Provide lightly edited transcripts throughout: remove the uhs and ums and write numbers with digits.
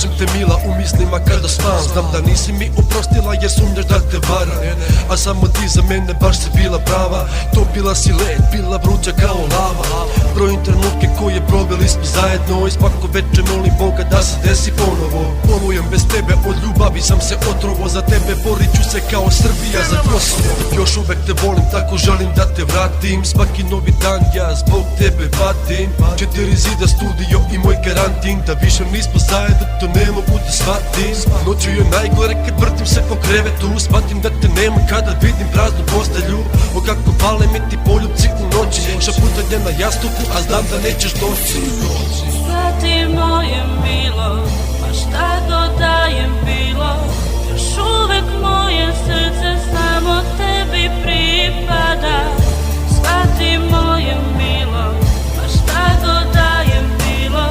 Tražim te mila u mislima kada spam. Znam da nisi mi oprostila jer sumnjaš da te varam, a samo ti za mene baš si bila prava. Topila si led, bila vruća kao lava. Brojim trenutke koje proveli smo zajedno i svako večer molim Boga da se desi ponovo. Polujem bez tebe, od ljubavi sam se otrovo. Za tebe borit ću se kao Srbija za Kosovo. Još uvek te volim, tako želim da te vratim. Svaki novi dan ja zbog tebe patim. 4 zida, studio i moj karantin. Da više nismo zajedno, to ne mogu da shvatim. Noću je najgore kad vrtim se po krevetu. Shvatim da te nema kada vidim praznu postelju. O kako pale mi ti poljubci u noći. Šaputanje na jastuku, a znam da nećeš doći. Shvati moje milo, pa šta god da je bilo, još uvek moje srce samo tebi pripada. Shvati moje milo, pa šta god da je bilo,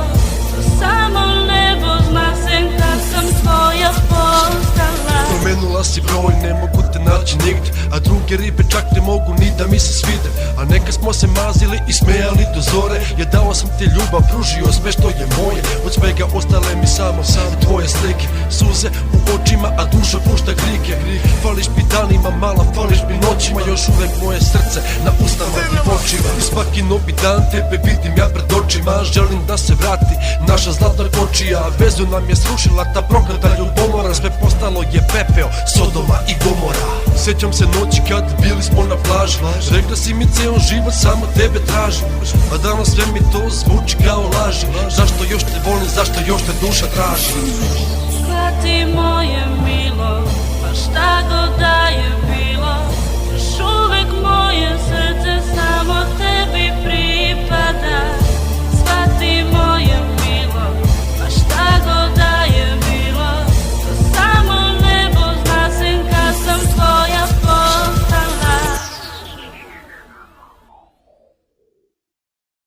to samo nebo zna sem kad sam tvoja postala. Promenula si broj, ne mogu te naći nigde, a druge ribe čak ne mogu ni da mi se svide. A neka smo se mazili i smejali do zore, jer dao sam ti ljubav, pružio sve što je moje. Od svega ostale mi samo tvoje slike, suze u očima, a duša pušta krike. Fališ mi danima, mala, fališ mi noćima, još uvek moje srce na ustama ti počiva. I svaki novi dan tebe vidim ja pred očima, želim da se vrati naša zlatna kočija. Vezu nam je srušila ta prokleta ljubomora, sve postalo je pepeo, Sodoma i Gomora. Sjećam se noći kad bili smo na plaži, rekla si mi ceo život samo tebe tražim, a danas sve mi to zvuči kao laži. Zašto još te volim, zašto još te duša traži?